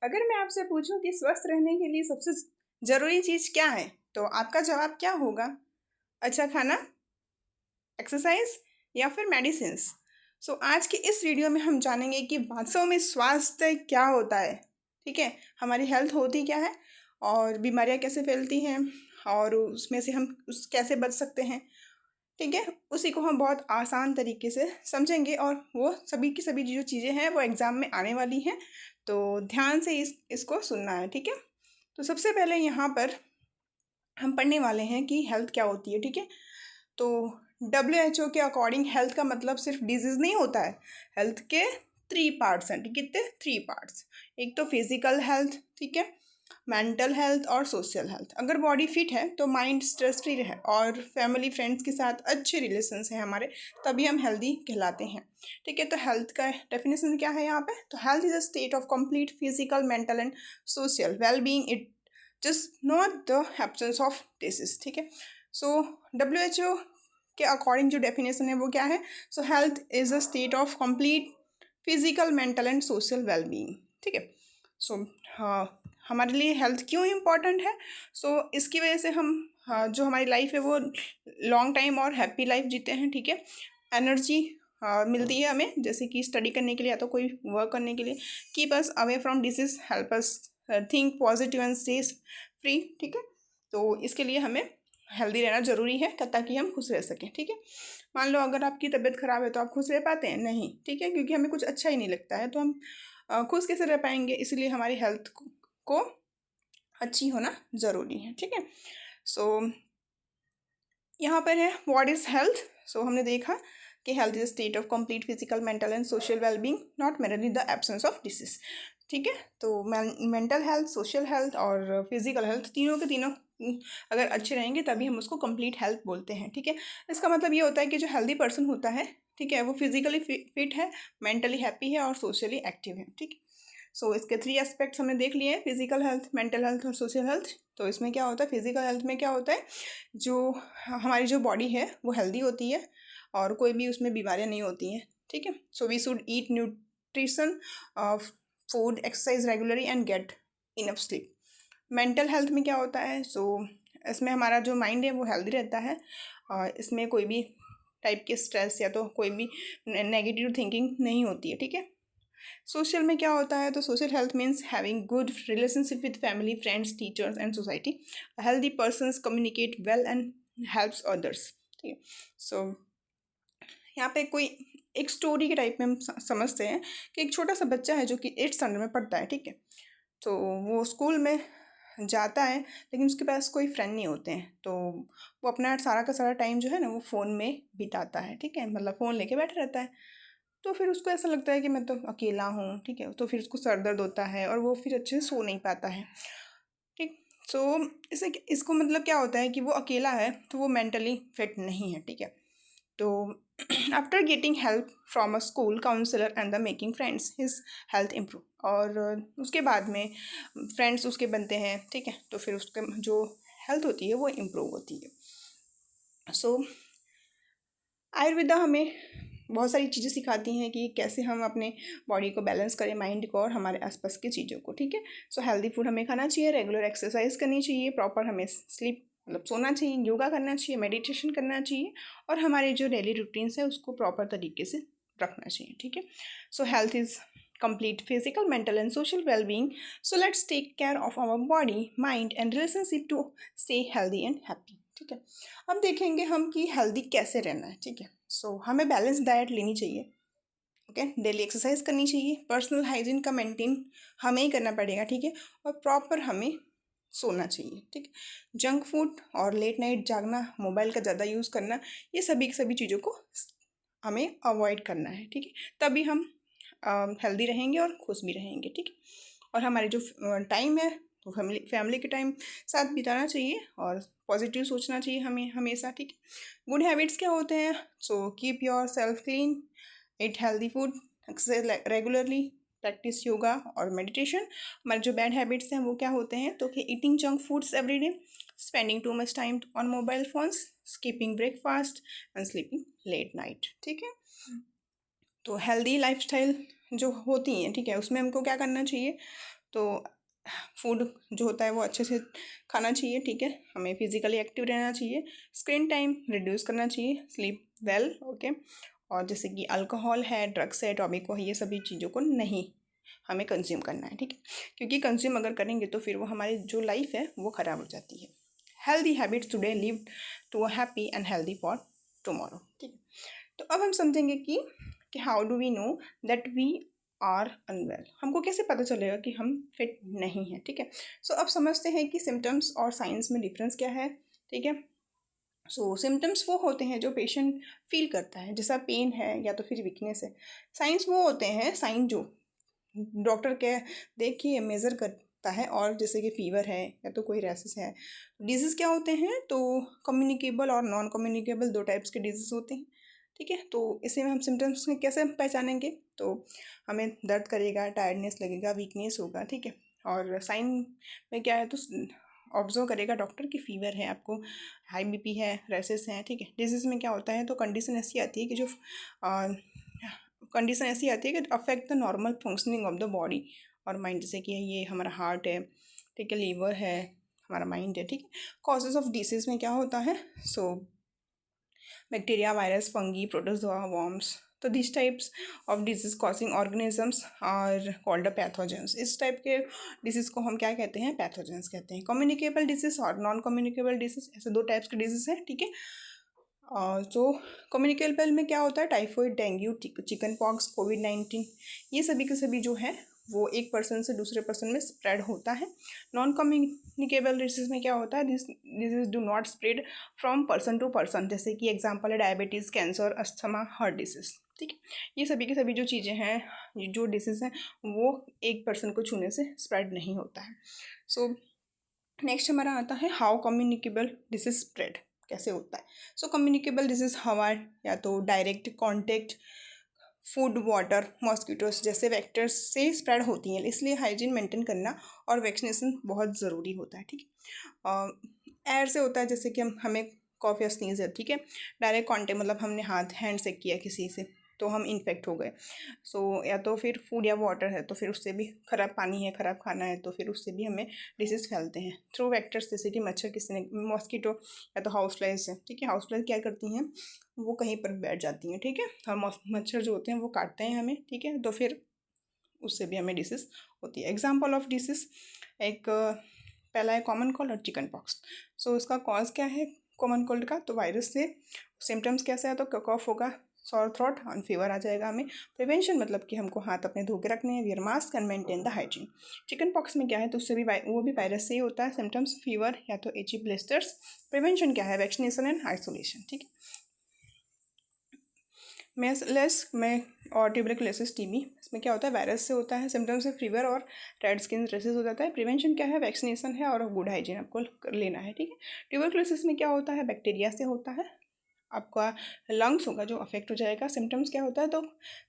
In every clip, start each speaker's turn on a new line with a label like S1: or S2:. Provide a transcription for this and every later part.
S1: अगर मैं आपसे पूछूं कि स्वस्थ रहने के लिए सबसे ज़रूरी चीज़ क्या है, तो आपका जवाब क्या होगा? अच्छा खाना, एक्सरसाइज या फिर मेडिसिन्स? सो आज की इस वीडियो में हम जानेंगे कि वास्तव में स्वास्थ्य क्या होता है, ठीक है? हमारी हेल्थ होती क्या है और बीमारियां कैसे फैलती हैं और उसमें से हम उस कैसे बच सकते हैं, ठीक है? उसी को हम बहुत आसान तरीके से समझेंगे और वो सभी की सभी जो चीज़ें हैं वो एग्ज़ाम में आने वाली हैं, तो ध्यान से इसको सुनना है, ठीक है? तो सबसे पहले यहाँ पर हम पढ़ने वाले हैं कि हेल्थ क्या होती है, ठीक है? तो WHO के अकॉर्डिंग हेल्थ का मतलब सिर्फ डिजीज़ नहीं होता है। हेल्थ के 3 पार्ट्स हैं, कितने? 3 पार्ट्स। एक तो फिजिकल हेल्थ, ठीक है? मेंटल हेल्थ और सोशल हेल्थ। अगर बॉडी फिट है तो माइंड स्ट्रेस फ्री है और फैमिली फ्रेंड्स के साथ अच्छे रिलेशंस हैं हमारे, तभी हम हेल्दी कहलाते हैं, ठीक है? तो हेल्थ का डेफिनेशन क्या है यहाँ पे? तो health is a state of complete physical, mental and social well being, it just not the absence of disease, ठीक है? सो WHO के अकॉर्डिंग जो डेफिनेशन है वो क्या है? सो health is a state of complete physical, mental and social well being, ठीक है? सो हाँ, हमारे लिए हेल्थ क्यों इम्पॉर्टेंट है? सो इसकी वजह से हम जो हमारी लाइफ है वो लॉन्ग टाइम और हैप्पी लाइफ जीते हैं, ठीक है? एनर्जी मिलती है हमें, जैसे कि स्टडी करने के लिए या तो कोई वर्क करने के लिए। Keep us away from disease, help us think positive and stay free, ठीक है? तो इसके लिए हमें हेल्दी रहना ज़रूरी है ताकि हम खुश रह सकें, ठीक है? मान लो अगर आपकी तबीयत ख़राब है तो आप खुश रह पाते हैं? नहीं, ठीक है? क्योंकि हमें कुछ अच्छा ही नहीं लगता है, तो हम खुश कैसे रह पाएंगे? इसलिए हमारी हेल्थ को अच्छी होना ज़रूरी है, ठीक है? सो यहाँ पर है व्हाट इज़ हेल्थ। सो हमने देखा कि health is state of complete physical, mental and social wellbeing, not merely the absence of disease, ठीक है? तो मेंटल हेल्थ, सोशल हेल्थ और फिजिकल हेल्थ, तीनों के तीनों अगर अच्छे रहेंगे तभी हम उसको कंप्लीट हेल्थ बोलते हैं, ठीक है? इसका मतलब ये होता है कि जो हेल्दी पर्सन होता है, ठीक है, वो फिजिकली फिट है, मेंटली हैप्पी है और सोशली एक्टिव है, ठीक है? सो इसके 3 एस्पेक्ट्स हमने देख लिए हैं, फिजिकल हेल्थ, मेंटल हेल्थ और सोशल हेल्थ। तो इसमें क्या होता है, फिजिकल हेल्थ में क्या होता है, जो हमारी जो बॉडी है वो हेल्दी होती है और कोई भी उसमें बीमारियां नहीं होती हैं, ठीक है? So we should eat nutrition, food, exercise regularly and get enough sleep. Mental health में क्या होता है? सो इसमें हमारा जो माइंड है वो हेल्दी रहता है और इसमें कोई भी टाइप के स्ट्रेस या तो कोई भी नेगेटिव थिंकिंग नहीं होती है, ठीक है? सोशल में क्या होता है? तो social health means having good relationship with family, friends, teachers and society. Healthy persons communicate well and helps others, ठीक है? सो यहाँ पे कोई एक स्टोरी के टाइप में हम समझते हैं कि एक छोटा सा बच्चा है जो कि 8th स्टैंडर्ड में पढ़ता है, ठीक है? तो वो स्कूल में जाता है लेकिन उसके पास कोई फ्रेंड नहीं होते हैं, तो वो अपना सारा का सारा टाइम जो है ना वो फ़ोन में बिताता है, ठीक है? मतलब फ़ोन लेके बैठा रहता है। तो फिर उसको ऐसा लगता है कि मैं तो अकेला हूँ, ठीक है? तो फिर उसको सर दर्द होता है और वो फिर अच्छे से सो नहीं पाता है, ठीक? सो इसे इसको मतलब क्या होता है कि वो अकेला है तो वो मेंटली फिट नहीं है, ठीक है? तो after getting help from a school counsellor and the making friends, his health improve. और उसके बाद में फ्रेंड्स उसके बनते हैं, ठीक है? तो फिर उसके जो हेल्थ होती है वो इम्प्रूव होती है। सो आयुर्वेदा हमें बहुत सारी चीज़ें सिखाती हैं कि कैसे हम अपने बॉडी को बैलेंस करें, माइंड को और हमारे आसपास की चीज़ों को, ठीक है? सो हेल्दी फूड हमें खाना चाहिए, रेगुलर एक्सरसाइज करनी चाहिए, प्रॉपर हमें स्लीप मतलब सोना चाहिए, योगा करना चाहिए, मेडिटेशन करना चाहिए और हमारे जो डेली रूटीन्स है उसको प्रॉपर तरीके से रखना चाहिए, ठीक है? सो health is complete physical, mental and social well-being. So let's take care of our body, mind and relationship to stay healthy and happy, ठीक है? अब देखेंगे हम कि हेल्दी कैसे रहना है, ठीक है? सो हमें बैलेंस डाइट लेनी चाहिए, ओके? डेली एक्सरसाइज करनी चाहिए, पर्सनल हाइजीन का मेंटेन हमें ही करना पड़ेगा, ठीक है? और प्रॉपर हमें सोना चाहिए, ठीक है? जंक फूड और लेट नाइट जागना, मोबाइल का ज़्यादा यूज़ करना, ये सभी सभी चीज़ों को हमें अवॉइड करना है, ठीक है? तभी हम हेल्दी रहेंगे और खुश भी रहेंगे, ठीक है? और हमारे जो टाइम है तो फैमिली फैमिली के टाइम साथ बिताना चाहिए और पॉजिटिव सोचना चाहिए हमें हमेशा, ठीक है? गुड हैबिट्स क्या होते हैं? So keep your self clean, eat healthy food, exercise regularly, practice yoga और मेडिटेशन। हमारे जो बैड हैबिट्स हैं वो क्या होते हैं? तो कि eating junk foods every day, spending too much time on mobile phones, skipping breakfast and sleeping late night, ठीक है? तो हेल्दी लाइफस्टाइल जो होती हैं, ठीक है, उसमें हमको क्या करना चाहिए? तो फूड जो होता है वो अच्छे से खाना चाहिए, ठीक है। हमें फिजिकली एक्टिव रहना चाहिए, स्क्रीन टाइम रिड्यूस करना चाहिए, स्लीप वेल, ओके। और जैसे कि अल्कोहल है, ड्रग्स है, टॉबैको है, ये सभी चीज़ों को नहीं हमें कंज्यूम करना है, ठीक है। क्योंकि कंज्यूम अगर करेंगे तो फिर वो हमारी जो लाइफ है वो ख़राब हो जाती है। Healthy habits today live to a happy and healthy for tomorrow, ठीक है। तो अब हम समझेंगे कि how do we know that we are unwell, हमको कैसे पता चलेगा कि हम फिट नहीं हैं, ठीक है। सो अब समझते हैं कि सिम्टम्स और साइंस में डिफरेंस क्या है, ठीक है। सो सिम्टम्स वो होते हैं जो पेशेंट फील करता है, जैसा पेन है या तो फिर वीकनेस है। साइंस वो होते हैं, साइन जो डॉक्टर के देख के मेज़र करता है, और जैसे कि फीवर है या तो कोई रैसेस है। डिजीज़ क्या होते हैं, तो कम्युनिकेबल और नॉन कम्युनिकेबल दो टाइप्स के डिजीज़ होते हैं, ठीक है। तो इसे में हम सिम्टम्स कैसे पहचानेंगे, तो हमें दर्द करेगा, टायर्डनेस लगेगा, वीकनेस होगा, ठीक है। और साइन में क्या है, तो ऑब्जर्व करेगा डॉक्टर की फीवर है आपको, हाई बीपी है, रैसेस हैं, ठीक है। डिजीज़ में क्या होता है, तो कंडीशन ऐसी आती है कि जो कंडीशन ऐसी आती है कि affect the normal functioning of the body और माइंड, जैसे कि ये हमारा हार्ट है, ठीक है, लीवर है, हमारा माइंड है, ठीक है। कॉजेज ऑफ डिसीज़ में क्या होता है, so bacteria, virus, fungi, protozoa, worms. तो this types of disease causing organisms are called pathogens. इस टाइप के डिजीज़ को हम क्या कहते हैं, पैथोजेंस कहते हैं। कम्युनिकेबल डिजीज और नॉन कम्युनिकेबल डिजीज, ऐसे दो टाइप्स के डिजीज़ हैं, ठीक है। जो कम्युनिकेबल में क्या होता है, टाइफाइड, डेंगू, चिकन पॉक्स, कोविड-19, ये सभी के सभी जो है वो एक पर्सन से दूसरे पर्सन में स्प्रेड होता है। नॉन कम्युनिकेबल डिजीज़ में क्या होता है, this disease do not spread from person to person, जैसे कि एग्जांपल है diabetes, cancer, asthma, heart disease, ठीक है। ये सभी की सभी जो चीज़ें हैं, ये जो डिसीज़ हैं, वो एक पर्सन को छूने से स्प्रेड नहीं होता है। सो नेक्स्ट हमारा आता है हाउ कम्युनिकेबल डिजीज स्प्रेड, कैसे होता है। सो कम्युनिकेबल डिजीज हवा या तो direct contact, food, water, mosquitoes जैसे वेक्टर्स से स्प्रेड होती हैं, इसलिए हाइजीन मेंटेन करना और वैक्सीनेशन बहुत ज़रूरी होता है, ठीक है। एयर से होता है, जैसे कि हमें कॉफ़ या स्नीज है, ठीक है। डायरेक्ट कॉन्टेक्ट मतलब हमने हाथ हैंड से किया किसी से तो हम इन्फेक्ट हो गए। सो या तो फिर फूड या वाटर है तो फिर उससे भी, ख़राब पानी है, ख़राब खाना है तो फिर उससे भी हमें डिसीज़ फैलते हैं। थ्रू वेक्टर्स, जैसे कि मच्छर, किसी ने मॉस्किटो या तो हाउस फ्लाइज है, ठीक है। हाउस फ्लाइज क्या करती हैं, वो कहीं पर बैठ जाती हैं, ठीक है, और मच्छर जो होते हैं वो काटते हैं हमें, ठीक है। तो फिर उससे भी हमें डिसीज़ होती है। एग्जाम्पल ऑफ डिसीज़, एक पहला है कॉमन कोल्ड और चिकन पॉक्स। सो इसका कॉज क्या है कॉमन कोल्ड का, तो वायरस से। सिम्टम्स कैसे है, तो कफ होगा, सॉर थ्रोट और फीवर आ जाएगा हमें। प्रिवेंशन मतलब कि हमको हाथ अपने धो के रखने हैं, wear mask and maintain the hygiene. Chicken pox में क्या है, तो उससे भी वो भी वायरस से ही होता है। सिम्टम्स फीवर या तो एची ब्लिस्टर्स। प्रिवेंशन क्या है, वैक्सीनेशन एंड आइसोलेशन, ठीक है। मेसलेस में और ट्यूबरकुलोसिस, टीबी, इसमें क्या होता है, वायरस से होता है। सिम्टम्स है फीवर और रेड स्किन रेसेस हो जाता है। प्रिवेंशन क्या है, वैक्सीनेशन है और गुड हाइजीन आपको लेना है, ठीक है। ट्यूबरकुलोसिस में क्या होता है, बैक्टीरिया से होता है, आपका लंग्स होगा जो अफेक्ट हो जाएगा। सिम्टम्स क्या होता है, तो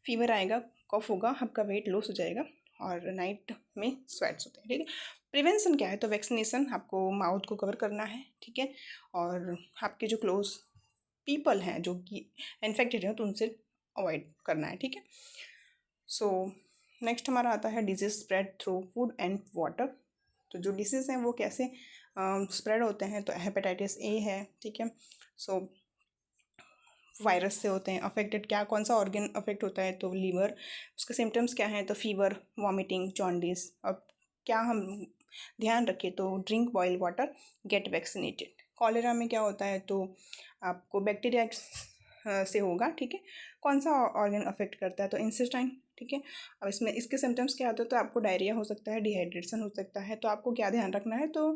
S1: फीवर आएगा, कफ होगा, आपका वेट लॉस हो जाएगा और नाइट में स्वेट्स होते हैं, ठीक है। प्रिवेंशन क्या है, तो वैक्सीनेशन, आपको माउथ को कवर करना है, ठीक है। और आपके जो क्लोज पीपल हैं जो कि इन्फेक्टेड हैं तो उनसे अवॉइड करना है, ठीक है। सो नेक्स्ट हमारा आता है disease spread through food and water. तो जो डिसीज़ हैं वो कैसे स्प्रेड होते हैं, तो हेपेटाइटिस ए है, ठीक है। सो वायरस से होते हैं अफेक्टेड। क्या कौन सा ऑर्गन अफेक्ट होता है, तो लीवर। उसके सिम्टम्स क्या हैं, तो फीवर, वॉमिटिंग, जॉन्डिस। अब क्या हम ध्यान रखें, तो drink boil water, get vaccinated. Cholera में क्या होता है, तो आपको बैक्टीरिया से होगा, ठीक है। कौन सा ऑर्गन अफेक्ट करता है, तो इंसेस्टाइन, ठीक है। अब इसमें इसके सिम्टम्स क्या होते हैं, तो आपको डायरिया हो सकता है, डिहाइड्रेशन हो सकता है। तो आपको क्या ध्यान रखना है, तो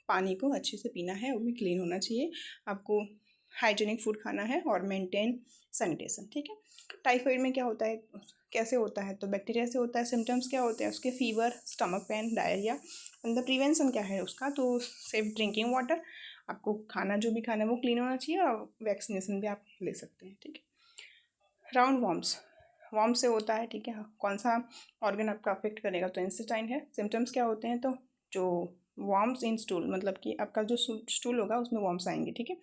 S1: पानी को अच्छे से पीना है, वो भी क्लीन होना चाहिए। आपको हाइजीनिक फूड खाना है और मेंटेन सैनिटेशन, ठीक है। टाइफाइड में क्या होता है, कैसे होता है, तो बैक्टीरिया से होता है। सिम्टम्स क्या होते हैं उसके, fever, stomach pain, diarrhoea. And the prevention क्या है उसका, तो सेफ ड्रिंकिंग वाटर, आपको खाना जो भी खाना है वो क्लीन होना चाहिए, और वैक्सीनेशन भी आप ले सकते हैं, ठीक है। राउंड वॉर्म्स, वॉर्म से होता है, ठीक है। कौन सा ऑर्गन आपका अफेक्ट करेगा, तो इंसेस्टाइन है। सिम्टम्स क्या होते हैं, तो जो वॉर्म्स इन स्टूल, मतलब कि आपका जो स्टूल होगा उसमें वॉर्म्स आएंगे, ठीक है।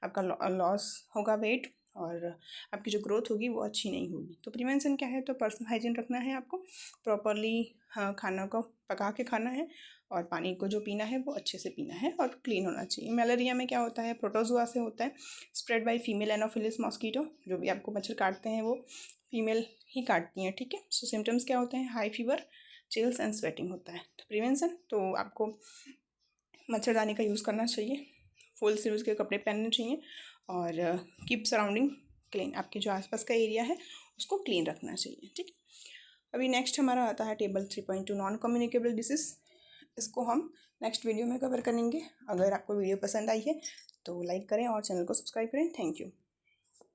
S1: आपका लॉस होगा वेट, और आपकी जो ग्रोथ होगी वो अच्छी नहीं होगी। तो प्रिवेंशन क्या है, तो पर्सनल हाइजीन रखना है आपको, प्रॉपरली हाँ, खाना को पका के खाना है और पानी को जो पीना है वो अच्छे से पीना है और क्लीन होना चाहिए। मलेरिया में क्या होता है, प्रोटोजोआ से होता है, spread by female Anopheles mosquito. जो भी आपको मच्छर काटते हैं वो फीमेल ही काटती हैं, ठीक है। सो सिम्टम्स क्या होते हैं, high fever, chills and sweating होता है। तो प्रिवेंशन, तो आपको मच्छरदानी का यूज़ करना चाहिए, फुल स्लीव्स के कपड़े पहनने चाहिए और कीप सराउंडिंग क्लीन। आपके जो आसपास का एरिया है उसको क्लीन रखना चाहिए, ठीक है। अभी नेक्स्ट हमारा आता है टेबल 3.2 नॉन कम्युनिकेबल डिसीज़। इसको हम नेक्स्ट वीडियो में कवर करेंगे। अगर आपको वीडियो पसंद आई है तो लाइक करें और चैनल को सब्सक्राइब करें। Thank you.